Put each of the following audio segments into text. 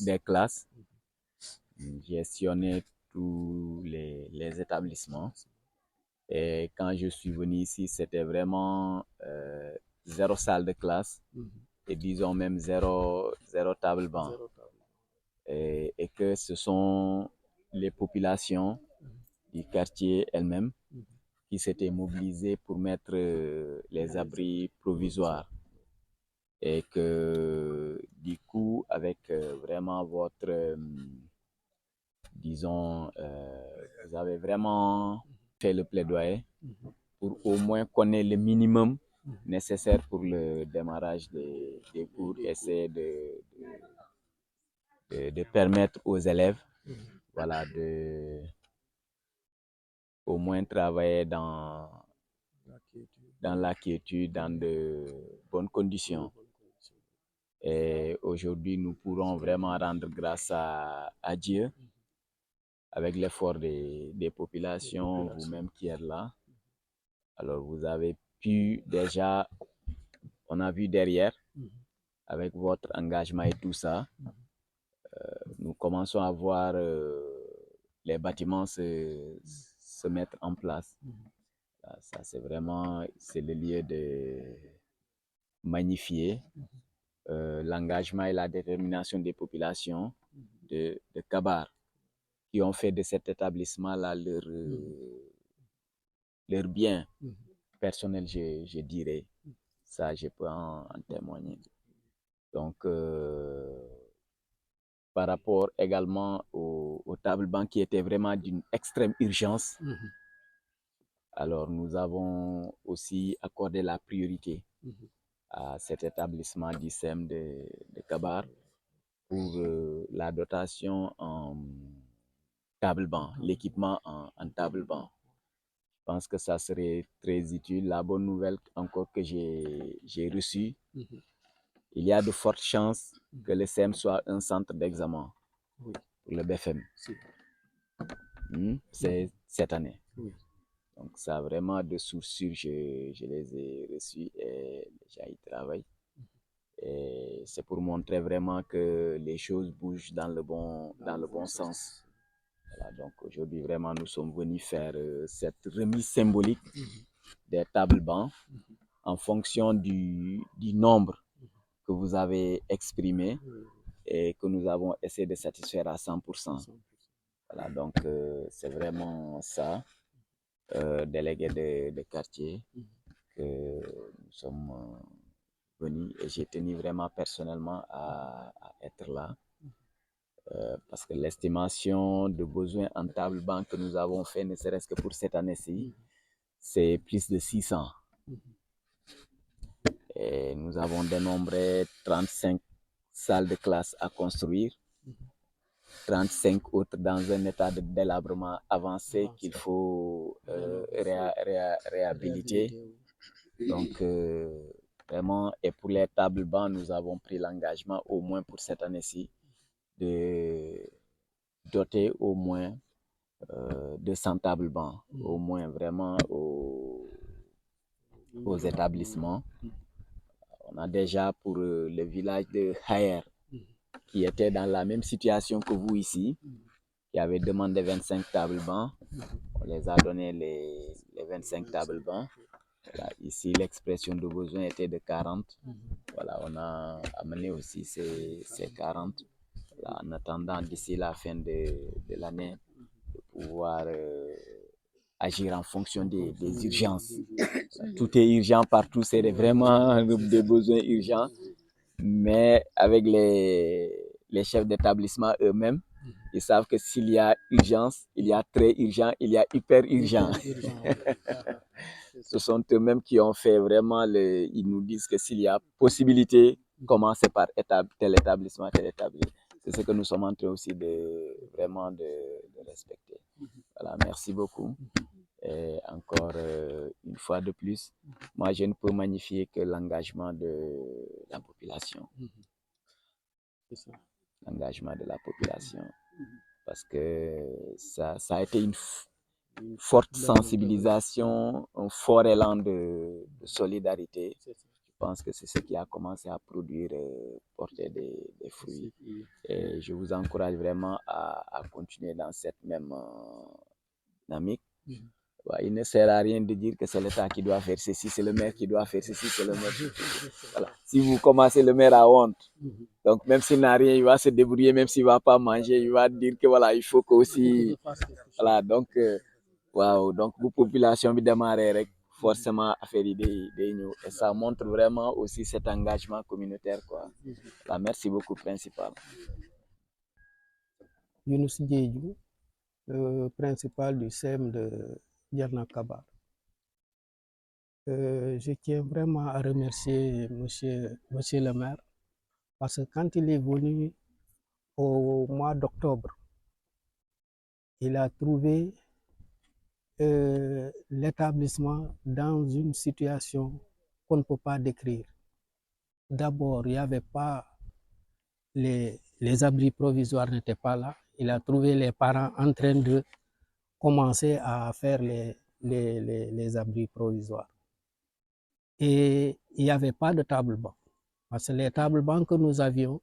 des classes, gestionner tous les établissements. Et quand je suis venu ici, c'était vraiment zéro salle de classe et disons même zéro table banc. Et que ce sont les populations du quartier elles-mêmes qui s'étaient mobilisées pour mettre les abris provisoires. Et que du coup, avec vraiment votre, disons, vous avez vraiment fait le plaidoyer pour au moins connaître le minimum nécessaire pour le démarrage des cours, essayer de permettre aux élèves, voilà, de au moins travailler dans la quiétude, dans de bonnes conditions. Et aujourd'hui, nous pourrons vraiment rendre grâce à Dieu avec l'effort des populations, vous-même qui êtes là. Alors, vous avez pu déjà, on a vu derrière, avec votre engagement et tout ça, nous commençons à voir les bâtiments se mettre en place. Ça, c'est vraiment, c'est le lieu de magnifier l'engagement et la détermination des populations de Kabar, qui ont fait de cet établissement-là leur bien personnel, je dirais. Ça, je peux en témoigner. Donc, par rapport également aux tables bancs qui étaient vraiment d'une extrême urgence, alors nous avons aussi accordé la priorité à cet établissement d'ISEM de Kabar pour la dotation en table banc, l'équipement en table banc. Je pense que ça serait très utile. La bonne nouvelle encore que j'ai reçue, il y a de fortes chances que le SEM soit un centre d'examen pour le BFM. C'est cette année. Donc ça vraiment de sources sûres, je les ai reçus et les gens y travaillent. Et c'est pour montrer vraiment que les choses bougent dans le bon sens. Voilà, donc aujourd'hui, vraiment, nous sommes venus faire cette remise symbolique des tables bancs en fonction du nombre que vous avez exprimé et que nous avons essayé de satisfaire à 100%. Voilà, donc c'est vraiment ça, délégué de quartier, que nous sommes venus et j'ai tenu vraiment personnellement à être là. Parce que l'estimation de besoins en table banc que nous avons fait, ne serait-ce que pour cette année-ci, c'est plus de 600. Et nous avons dénombré 35 salles de classe à construire, 35 autres dans un état de délabrement avancé qu'il faut réhabiliter. Donc, vraiment, et pour les tables bancs, nous avons pris l'engagement, au moins pour cette année-ci, de doter au moins 200 tables bancs, au moins vraiment aux établissements. On a déjà pour le village de Hayer, qui était dans la même situation que vous ici, qui avait demandé 25 tables bancs. On les a donné les 25 tables bancs. Voilà, ici, l'expression de besoin était de 40. Voilà, on a amené aussi ces 40. Voilà, en attendant d'ici la fin de l'année, de pouvoir agir en fonction des urgences. Tout est urgent partout, c'est vraiment des besoins urgents, mais avec les chefs d'établissement eux-mêmes, ils savent que s'il y a urgence, il y a très urgent, il y a hyper urgent. Ce sont eux-mêmes qui ont fait vraiment, ils nous disent que s'il y a possibilité, commencer par tel établissement, tel établissement. C'est ce que nous sommes en train aussi vraiment de respecter. Voilà, merci beaucoup. Et encore une fois de plus, moi je ne peux magnifier que l'engagement de la population. L'engagement de la population. Parce que ça a été une forte sensibilisation, un fort élan de solidarité pense que c'est ce qui a commencé à produire, porter des fruits. Et je vous encourage vraiment à continuer dans cette même dynamique. Ouais, il ne sert à rien de dire que c'est l'État qui doit faire ceci, c'est le maire qui doit faire ceci, c'est le maire. Voilà. Si vous commencez, le maire a honte. Donc, même s'il n'a rien, il va se débrouiller, même s'il ne va pas manger, il va dire que voilà, il faut que aussi. Voilà, donc, wow, donc, vous, population, vous démarrez forcément à faire des et ça montre vraiment aussi cet engagement communautaire, quoi. Voilà, merci beaucoup, principal. Younous Diédhiou, principal du CEM de Djernakabar. Je tiens vraiment à remercier monsieur le maire parce que quand il est venu au mois d'octobre, il a trouvé l'établissement dans une situation qu'on ne peut pas décrire. D'abord, il n'y avait pas les abris provisoires n'étaient pas là. Il a trouvé les parents en train de commencer à faire les abris provisoires. Et il n'y avait pas de table-banc. Parce que les tables-bancs que nous avions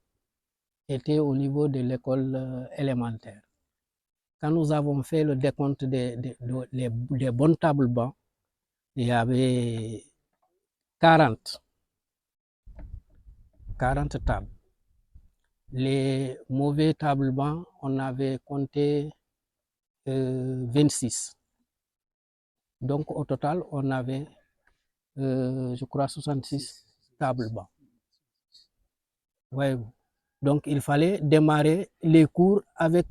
étaient au niveau de l'école élémentaire. Quand nous avons fait le décompte des bonnes tables-bancs, il y avait 40 tables. Les mauvais tables-bancs, on avait compté 26. Donc au total, on avait, je crois, 66 tables-bancs. Ouais. Donc il fallait démarrer les cours avec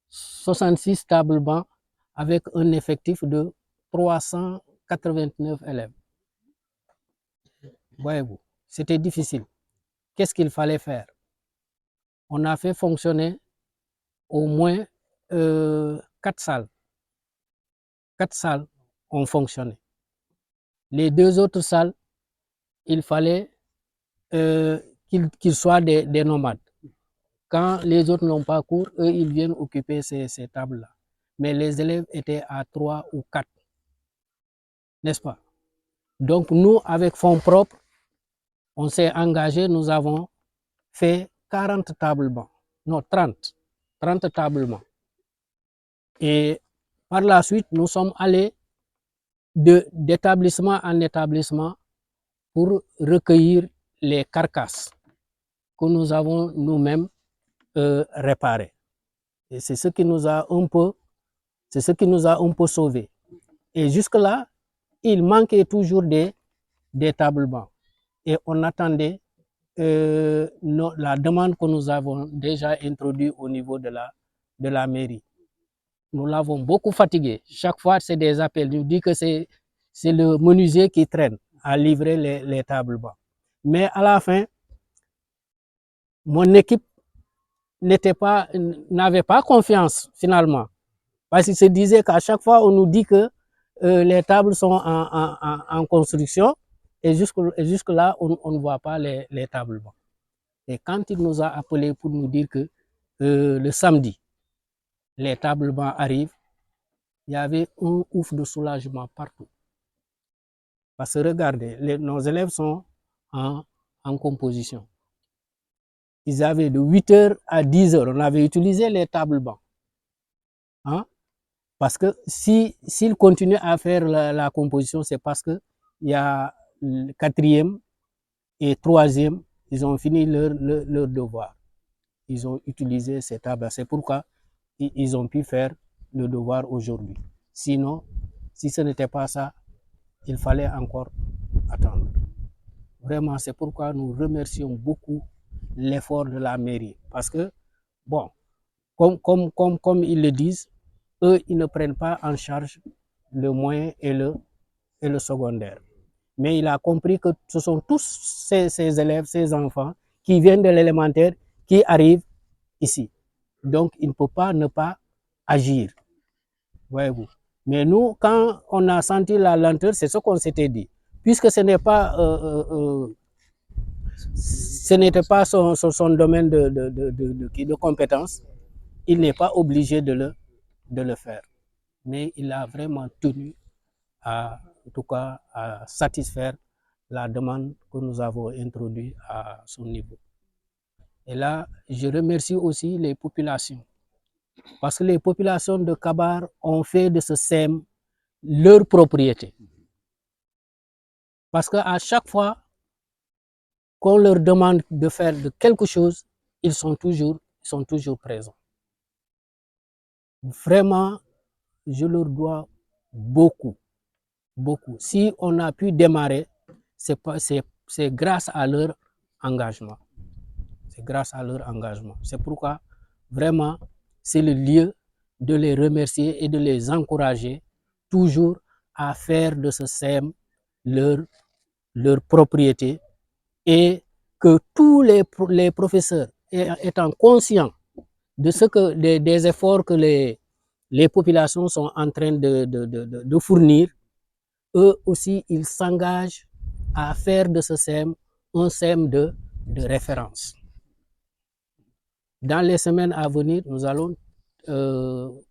66 tables-bancs avec un effectif de 389 élèves. Voyez-vous, c'était difficile. Qu'est-ce qu'il fallait faire? On a fait fonctionner au moins 4 salles. 4 salles ont fonctionné. Les 2 autres salles, il fallait qu'ils soient des nomades. Quand les autres n'ont pas cours, eux, ils viennent occuper ces tables-là. Mais les élèves étaient à 3 ou 4, n'est-ce pas? Donc nous, avec fonds propres, on s'est engagé, nous avons fait 40 tables-bancs. Non, 30 tables-bancs. Et par la suite, nous sommes allés d'établissement en établissement pour recueillir les carcasses que nous avons nous-mêmes réparées. Et c'est ce qui nous a un peu sauvés. Et jusque-là, il manquait toujours des tables-bancs. Et on attendait la demande que nous avons déjà introduite au niveau de la mairie. Nous l'avons beaucoup fatigué. Chaque fois, c'est des appels. Nous dit que c'est le menuisier qui traîne à livrer les tables-bancs. Mais à la fin, mon équipe n'avait pas confiance finalement. Parce qu'il se disait qu'à chaque fois, on nous dit que les tables sont en construction et jusque-là, on ne voit pas les tables-bancs. Et quand il nous a appelés pour nous dire que le samedi, les tables-bancs arrivent, il y avait un ouf de soulagement partout. Parce que regardez, nos élèves sont en composition. Ils avaient de 8h à 10h, on avait utilisé les tables-bancs. Hein? Parce que s'ils continuent à faire la composition, c'est parce qu'il y a le 4e et 3e, ils ont fini leur devoir. Ils ont utilisé ces tables. C'est pourquoi ils ont pu faire le devoir aujourd'hui. Sinon, si ce n'était pas ça, il fallait encore attendre. Vraiment, c'est pourquoi nous remercions beaucoup l'effort de la mairie. Parce que, bon, comme ils le disent, eux, ils ne prennent pas en charge le moyen et le secondaire. Mais il a compris que ce sont tous ces élèves, ces enfants qui viennent de l'élémentaire, qui arrivent ici. Donc, il ne peut pas ne pas agir. Voyez-vous. Mais nous, quand on a senti la lenteur, c'est ce qu'on s'était dit. Puisque ce n'était pas son domaine de compétence, il n'est pas obligé de le faire. Mais il a vraiment tenu en tout cas, à satisfaire la demande que nous avons introduite à son niveau. Et là, je remercie aussi les populations, parce que les populations de Kabar ont fait de ce SEM leur propriété. Parce qu'à chaque fois qu'on leur demande de faire de quelque chose, ils sont toujours présents. Vraiment, je leur dois beaucoup, beaucoup. Si on a pu démarrer, c'est grâce à leur engagement. C'est grâce à leur engagement. C'est pourquoi, vraiment, c'est le lieu de les remercier et de les encourager toujours à faire de ce SEM leur propriété, et que tous les professeurs, étant conscients de des efforts que les populations sont en train de fournir, eux aussi, ils s'engagent à faire de ce SEM un SEM de référence. Dans les semaines à venir, nous allons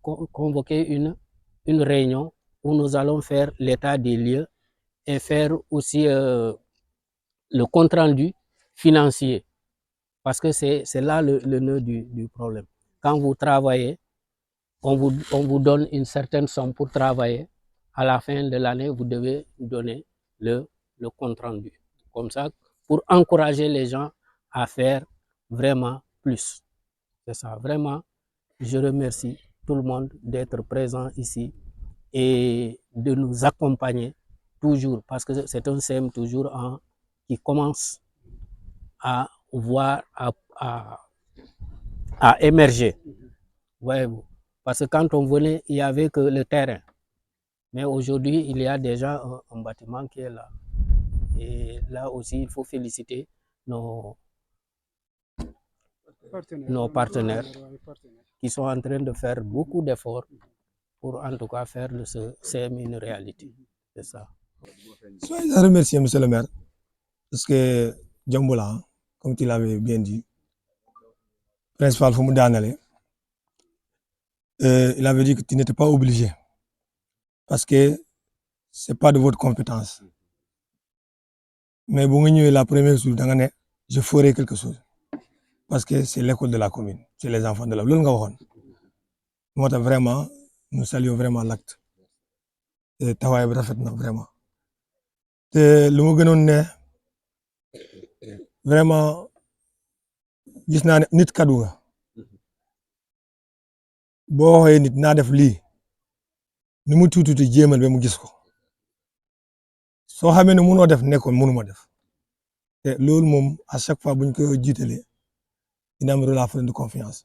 convoquer une réunion où nous allons faire l'état des lieux et faire aussi le compte-rendu financier, parce que c'est là le nœud du problème. Quand vous travaillez, on vous donne une certaine somme pour travailler. À la fin de l'année, vous devez donner le compte-rendu. Comme ça, pour encourager les gens à faire vraiment plus. C'est ça, vraiment, je remercie tout le monde d'être présent ici et de nous accompagner toujours, parce que c'est un CM toujours qui commence à voir, à émerger. Voyez-vous. Parce que quand on venait, il n'y avait que le terrain. Mais aujourd'hui, il y a déjà un bâtiment qui est là. Et là aussi, il faut féliciter nos partenaires qui sont en train de faire beaucoup d'efforts pour en tout cas faire de ce CM une réalité. C'est ça. Soyez à remercier, monsieur le maire, parce que Djamboula, comme tu l'avais bien dit, principal Foumoudane, il avait dit que tu n'étais pas obligé, parce que ce n'est pas de votre compétence. Mais bon, la première chose, je ferai quelque chose. Parce que c'est l'école de la commune, c'est les enfants de la ville. Moi, vraiment, nous saluons vraiment l'acte. Et Tawaï vraiment. Et le mot vraiment, gis naa ne nit kaddu nga boo waxee nit naa def lii ni mu tuuti jéemal ba mu gis ko soo xamee ne mënoo def nekkoon mënuma def te loolu moom à chaque fois buñ ko jiitalee dina am relation de confiance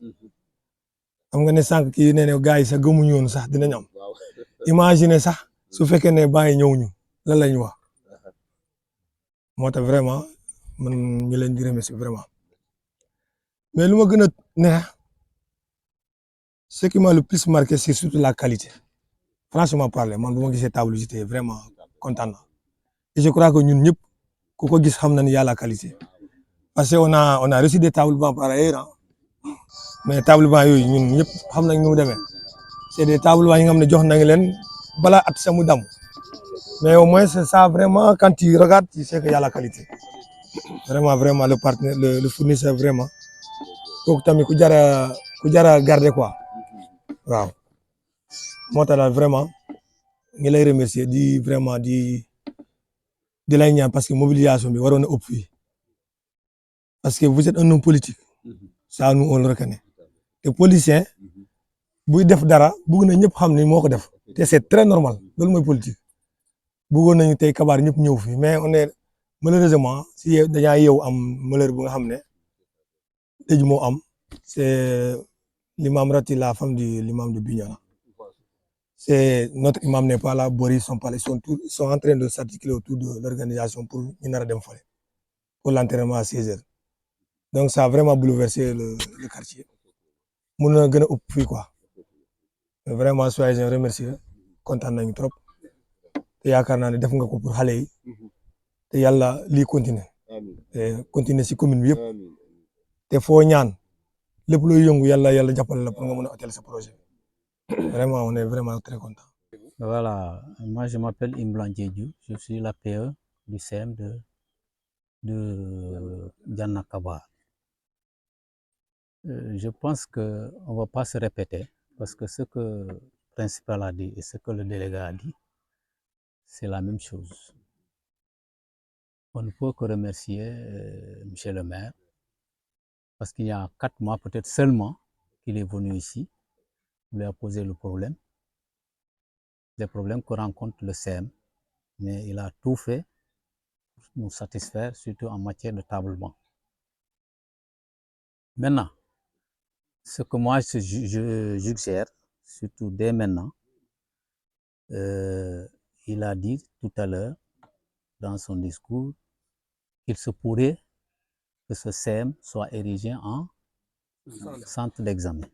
xam nga ne sànq kii nee ne gars yi sax gëmuñu woon sax dinañ am imaginer sax su fekkee ne bàyyi ñëwuñu lan lañ wax moo tax vraiment man ñu leen di remercier vraiment mais lu ma gën a neex ce qui m'a le plus marqué c'est surtout la qualité franchement parler man bu ma gisee table j'étais vraiment content et je crois que ñun ñëpp ku ko gis xam na ni y a la qualité parce que on a reçu des tables bancs par ailleurs mais table bancs yooyu ñun ñëpp xam nañ nu mu demee c'est des tables bancs yi nga xam ne jox nañ leen balaa at sa mu dam mais au moins c'est ça vraiment quand tu regardes tu sais que y a la qualité vraiment le partenaire le fournisseur vraiment kooku tamit ku jara garder quoi waaw moo tax daal vraiment ngi lay remercier di vraiment di lay ñaan parce que mobilisation bi waroon na ëpp fii parce que vous êtes un homme politique ça nous on le reconnaît te politicien buy def dara bëgg na ñëpp xam ni moo ko def te c'est très normal loolu mooy politique bëggoon nañu tey Kabar ñëpp ñëw fii mais on est malheureusement si dañaa yeewu am malheur bu nga xam ne dëj moo am c'est l'imam Rati, la femme de l'imam de Bignona. C'est notre imam n'est pas là, Boris sont pas là, ils sont en train de s'articuler autour de l'organisation pour pour l'enterrement à 16h. Donc ça a vraiment bouleversé le quartier. Mun na gën a ëpp fii quoi. Mais vraiment soyez remerciés, content nañu trop. Te yaakaar naa ne def nga ko pour xale yi. Te yàlla lii continuer. Te continuer si commune bi yëpp. Te foo ñaan lépp looy yëngu yàlla jàppale la pour nga mën a atteindre ce projet. Vraiment, on est vraiment très content. Voilà, moi je m'appelle Imblan Djedju, je suis l'APE du CM de Dianakaba. Je pense qu'on ne va pas se répéter parce que ce que le principal a dit et ce que le délégué a dit, c'est la même chose. On ne peut que remercier M. le maire parce qu'il y a 4 mois peut-être seulement qu'il est venu ici, il lui a posé le problème, les problèmes que rencontre le CM, mais il a tout fait pour nous satisfaire, surtout en matière de tablement. Maintenant, ce que moi je suggère, surtout dès maintenant, il a dit tout à l'heure dans son discours qu'il se pourrait que ce CM soit érigé en centre d'examen.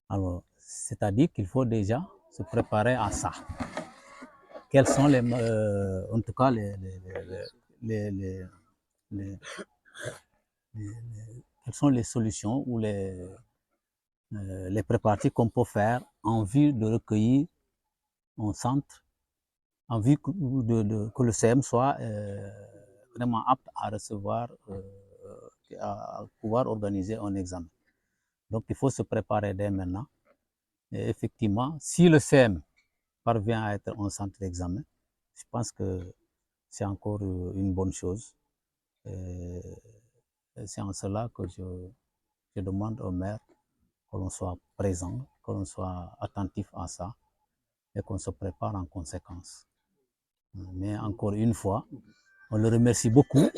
Alors, c'est-à-dire qu'il faut déjà se préparer à ça. Quelles sont en tout cas quelles sont les solutions ou les préparatifs qu'on peut faire en vue de recueillir un centre, en vue que le CM soit vraiment apte à recevoir, à pouvoir organiser un examen. Donc il faut se préparer dès maintenant. Et effectivement, si le CM parvient à être un centre d'examen, je pense que c'est encore une bonne chose. C'est en cela que je demande au maire que l'on soit présent, que l'on soit attentif à ça et qu'on se prépare en conséquence. Mais encore une fois, on le remercie beaucoup,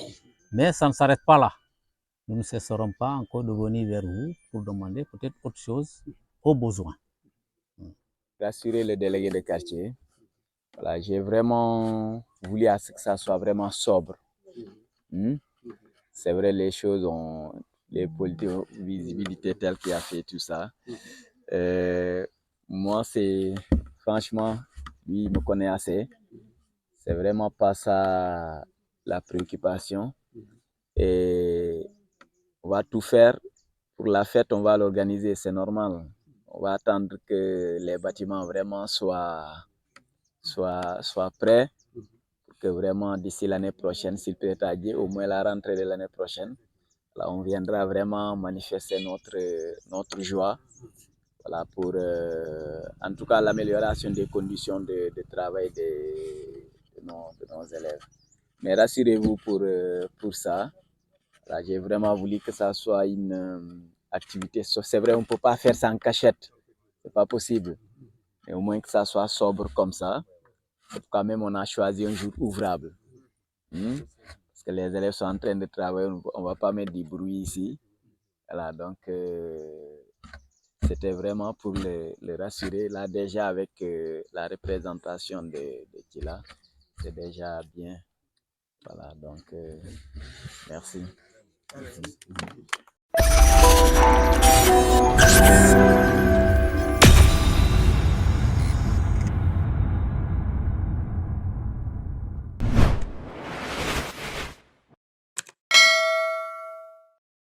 mais ça ne s'arrête pas là. Nous ne cesserons pas encore de venir vers vous pour demander peut-être autre chose au besoin. Rassurer le délégué de quartier. Voilà, j'ai vraiment voulu à ce que ça soit vraiment sobre. C'est vrai, les choses ont les politiques visibilité telle qui a fait tout ça. Moi, c'est franchement, lui, il me connaît assez. C'est vraiment pas ça la préoccupation. Et on va tout faire pour la fête, on va l'organiser, c'est normal. On va attendre que les bâtiments vraiment soient prêts pour que vraiment d'ici l'année prochaine, s'il peut être à Dieu, au moins la rentrée de l'année prochaine, là, on viendra vraiment manifester notre joie, voilà, pour en tout cas l'amélioration des conditions de travail de nos élèves. Mais rassurez-vous pour ça. Là, j'ai vraiment voulu que ça soit une activité. C'est vrai, on ne peut pas faire ça en cachette. C'est pas possible. Mais au moins que ça soit sobre comme ça. Quand même, on a choisi un jour ouvrable. Parce que les élèves sont en train de travailler. On ne va pas mettre du bruit ici. Voilà, donc c'était vraiment pour le rassurer. Là, déjà, avec la représentation de Tila, c'est déjà bien. Voilà, donc merci. Merci.